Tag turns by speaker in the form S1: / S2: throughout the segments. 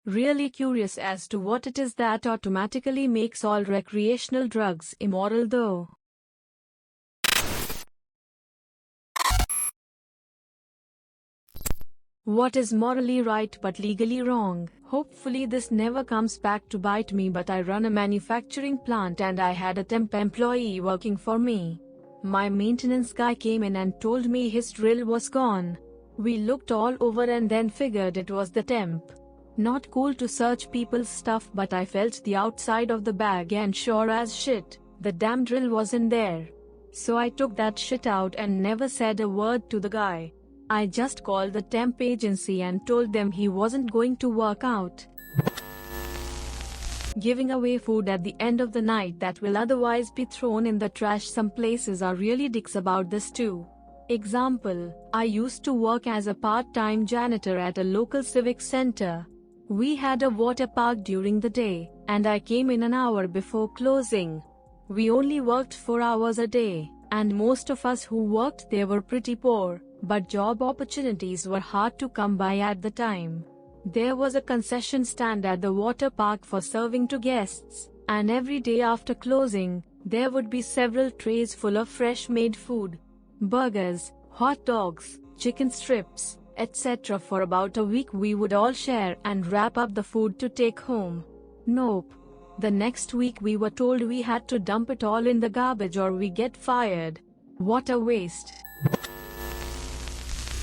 S1: Really curious as to what it is that automatically makes all recreational drugs immoral though. What is morally right but legally wrong? Hopefully this never comes back to bite me, but I run a manufacturing plant and I had a temp employee working for me. My maintenance guy came in and told me his drill was gone. We looked all over and then figured it was the temp. Not cool to search people's stuff, but I felt the outside of the bag and sure as shit, the damn drill was in there. So I took that shit out and never said a word to the guy. I just called the temp agency and told them he wasn't going to work out. Giving away food at the end of the night that will otherwise be thrown in the trash. Some places are really dicks about this too. Example, I used to work as a part-time janitor at a local civic center. We had a water park during the day, and I came in an hour before closing. We only worked 4 hours a day, and most of us who worked there were pretty poor, but job opportunities were hard to come by at the time. There was a concession stand at the water park for serving to guests, and every day after closing, there would be several trays full of fresh-made food. Burgers, hot dogs, chicken strips, etc. For about a week we would all share and wrap up the food to take home. Nope. The next week we were told we had to dump it all in the garbage or we get fired. What a waste.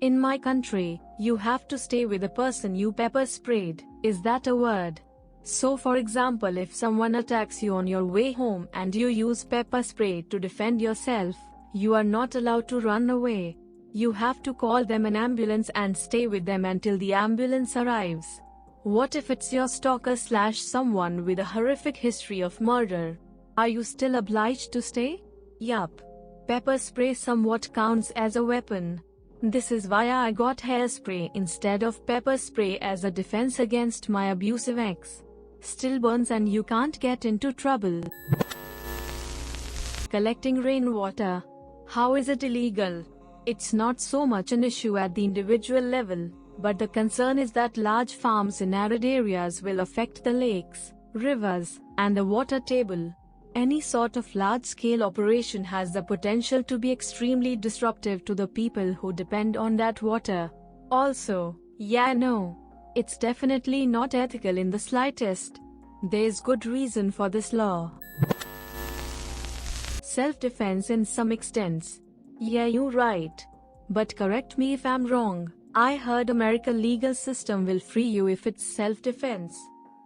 S1: In my country, you have to stay with the person you pepper sprayed. Is that a word? So for example, if someone attacks you on your way home and you use pepper spray to defend yourself, you are not allowed to run away. You have to call them an ambulance and stay with them until the ambulance arrives. What if it's your stalker / someone with a horrific history of murder? Are you still obliged to stay? Yup. Pepper spray somewhat counts as a weapon. This is why I got hairspray instead of pepper spray as a defense against my abusive ex. Still burns and you can't get into trouble. Collecting rainwater. How is it illegal? It's not so much an issue at the individual level, but the concern is that large farms in arid areas will affect the lakes, rivers, and the water table. Any sort of large-scale operation has the potential to be extremely disruptive to the people who depend on that water. Also, it's definitely not ethical in the slightest. There's good reason for this law. Self-defense in some extents. Yeah, you're right. But correct me if I'm wrong. I heard American legal system will free you if it's self-defense.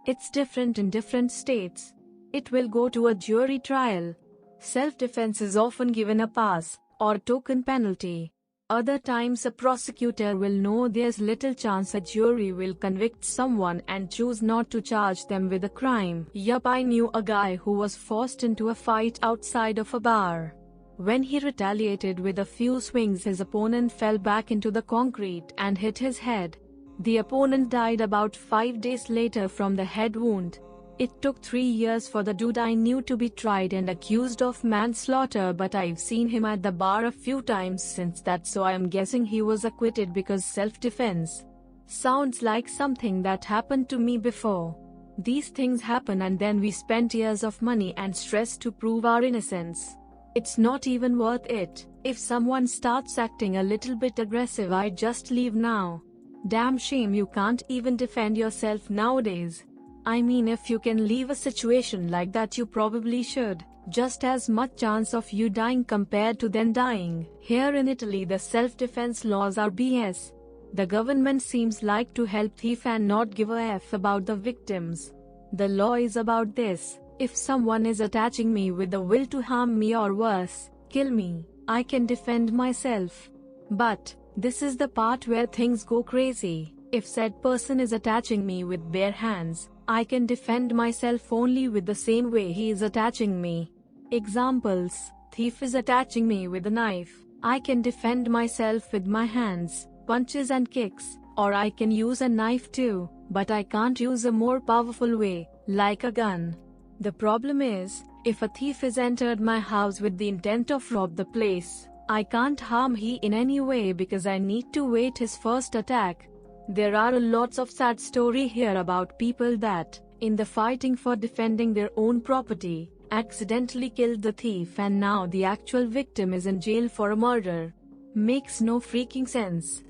S1: It's different in different states. It will go to a jury trial. Self-defense is often given a pass, or token penalty. Other times a prosecutor will know there's little chance a jury will convict someone and choose not to charge them with a crime. Yup, I knew a guy who was forced into a fight outside of a bar. When he retaliated with a few swings, his opponent fell back into the concrete and hit his head. The opponent died about 5 days later from the head wound. It took 3 years for the dude I knew to be tried and accused of manslaughter, but I've seen him at the bar a few times since that, so I'm guessing he was acquitted because self-defense. Sounds like something that happened to me before. These things happen and then we spend years of money and stress to prove our innocence. It's not even worth it. If someone starts acting a little bit aggressive, I just leave now. Damn shame you can't even defend yourself nowadays. I mean, if you can leave a situation like that, you probably should. Just as much chance of you dying compared to them dying. Here in Italy, the self-defense laws are BS. The government seems like to help thief and not give a F about the victims. The law is about this. If someone is attacking me with the will to harm me or worse, kill me, I can defend myself. But this is the part where things go crazy. If said person is attaching me with bare hands, I can defend myself only with the same way he is attaching me. Examples: thief is attaching me with a knife. I can defend myself with my hands, punches and kicks, or I can use a knife too, but I can't use a more powerful way, like a gun. The problem is, if a thief has entered my house with the intent of rob the place, I can't harm he in any way because I need to wait his first attack. There are a lots of sad story here about people that, in the fighting for defending their own property, accidentally killed the thief and now the actual victim is in jail for a murder. Makes no freaking sense.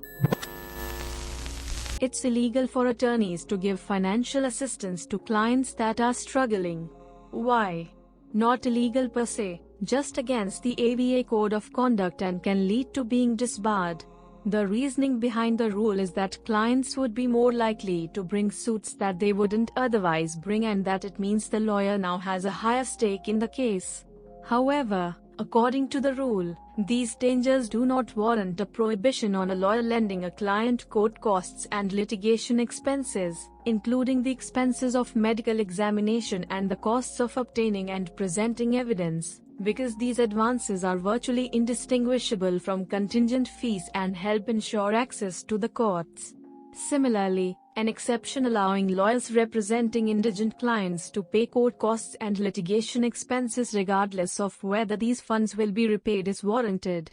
S1: It's illegal for attorneys to give financial assistance to clients that are struggling. Why? Not illegal per se, just against the ABA Code of Conduct and can lead to being disbarred. The reasoning behind the rule is that clients would be more likely to bring suits that they wouldn't otherwise bring and that it means the lawyer now has a higher stake in the case. However, according to the rule, these dangers do not warrant a prohibition on a lawyer lending a client court costs and litigation expenses, including the expenses of medical examination and the costs of obtaining and presenting evidence, because these advances are virtually indistinguishable from contingent fees and help ensure access to the courts. Similarly, an exception allowing lawyers representing indigent clients to pay court costs and litigation expenses regardless of whether these funds will be repaid is warranted.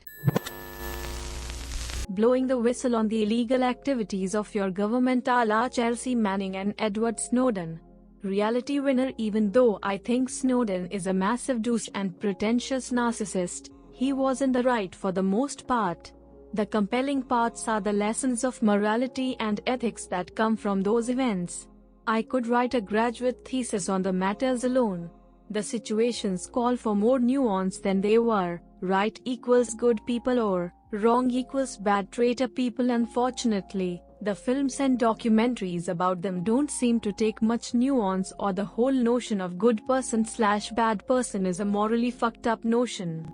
S1: Blowing the whistle on the illegal activities of your government a la Chelsea Manning and Edward Snowden. Reality winner. Even though I think Snowden is a massive douche and pretentious narcissist, he was in the right for the most part. The compelling parts are the lessons of morality and ethics that come from those events. I could write a graduate thesis on the matters alone. The situations call for more nuance than they were. Right equals good people or wrong equals bad traitor people. Unfortunately, the films and documentaries about them don't seem to take much nuance, or the whole notion of good person / bad person is a morally fucked up notion.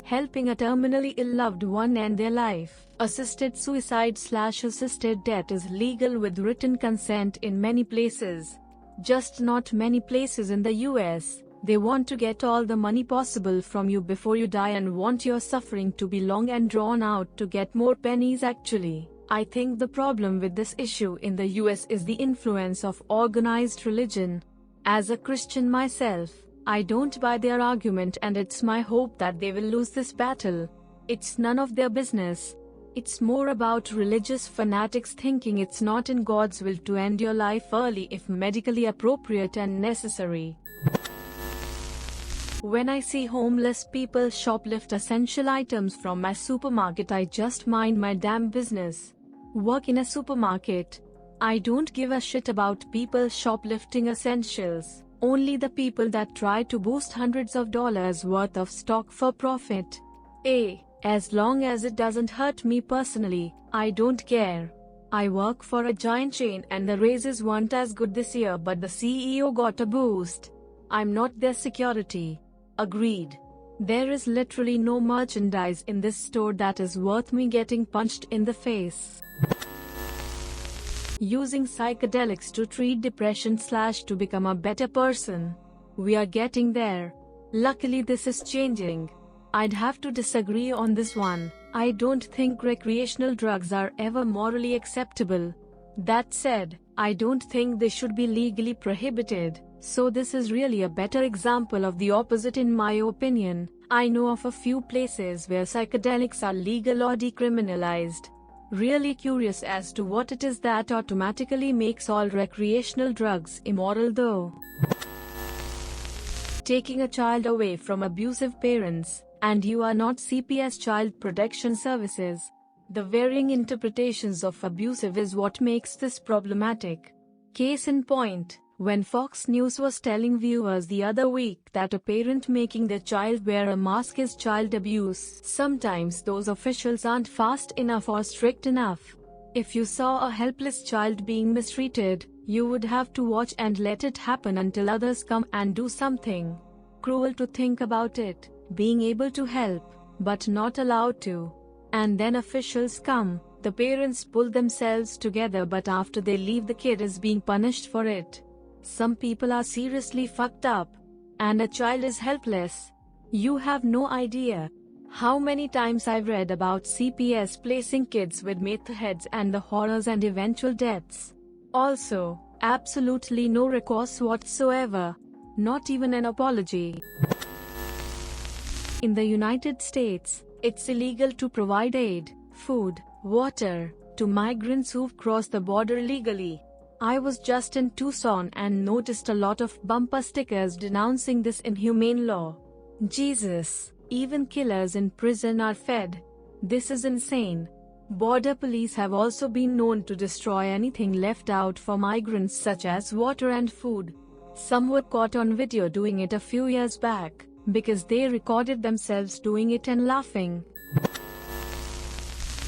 S1: Helping a terminally ill loved one end their life. Assisted suicide / assisted death is legal with written consent in many places. Just not many places in the US. They want to get all the money possible from you before you die and want your suffering to be long and drawn out to get more pennies. Actually, I think the problem with this issue in the US is the influence of organized religion. As a Christian myself, I don't buy their argument and it's my hope that they will lose this battle. It's none of their business. It's more about religious fanatics thinking it's not in God's will to end your life early if medically appropriate and necessary. When I see homeless people shoplift essential items from my supermarket, I just mind my damn business. Work in a supermarket. I don't give a shit about people shoplifting essentials, only the people that try to boost hundreds of dollars worth of stock for profit. As long as it doesn't hurt me personally, I don't care. I work for a giant chain and the raises weren't as good this year, but the CEO got a boost. I'm not their security. Agreed. There is literally no merchandise in this store that is worth me getting punched in the face. Using psychedelics to treat depression / to become a better person. We are getting there. Luckily this is changing. I'd have to disagree on this one. I don't think recreational drugs are ever morally acceptable. That said, I don't think they should be legally prohibited. So this is really a better example of the opposite in my opinion. I know of a few places where psychedelics are legal or decriminalized. Really curious as to what it is that automatically makes all recreational drugs immoral though. Taking a child away from abusive parents, and you are not CPS Child Protection Services. The varying interpretations of abusive is what makes this problematic. Case in point. When Fox News was telling viewers the other week that a parent making their child wear a mask is child abuse, sometimes those officials aren't fast enough or strict enough. If you saw a helpless child being mistreated, you would have to watch and let it happen until others come and do something. Cruel to think about it, being able to help, but not allowed to. And then officials come, the parents pull themselves together, but after they leave the kid is being punished for it. Some people are seriously fucked up. And a child is helpless. You have no idea how many times I've read about CPS placing kids with meth heads and the horrors and eventual deaths. Also, absolutely no recourse whatsoever. Not even an apology. In the United States, it's illegal to provide aid, food, water, to migrants who've crossed the border illegally. I was just in Tucson and noticed a lot of bumper stickers denouncing this inhumane law. Jesus, even killers in prison are fed. This is insane. Border police have also been known to destroy anything left out for migrants such as water and food. Some were caught on video doing it a few years back, because they recorded themselves doing it and laughing.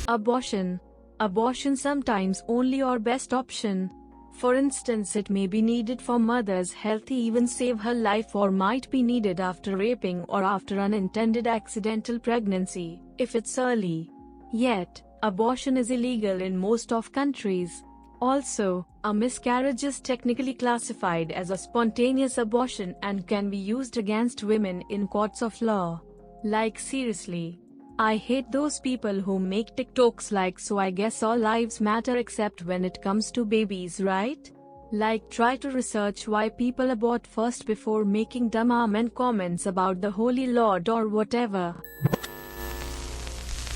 S1: Abortion. Abortion sometimes only your best option. For instance, it may be needed for mother's health, even save her life, or might be needed after raping or after unintended accidental pregnancy, if it's early. Yet, abortion is illegal in most of countries. Also, a miscarriage is technically classified as a spontaneous abortion and can be used against women in courts of law. Like seriously. I hate those people who make TikToks like, so I guess all lives matter except when it comes to babies, right? Like, try to research why people abort first before making dumb amen comments about the Holy Lord or whatever.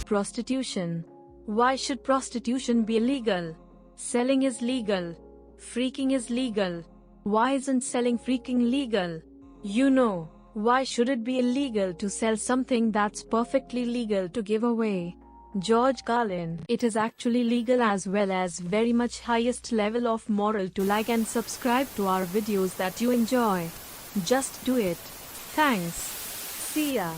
S1: Prostitution. Why should prostitution be illegal? Selling is legal. Freaking is legal. Why isn't selling freaking legal? You know. Why should it be illegal to sell something that's perfectly legal to give away? George Carlin. It is actually legal as well as very much highest level of moral to like and subscribe to our videos that you enjoy. Just do it. Thanks. See ya.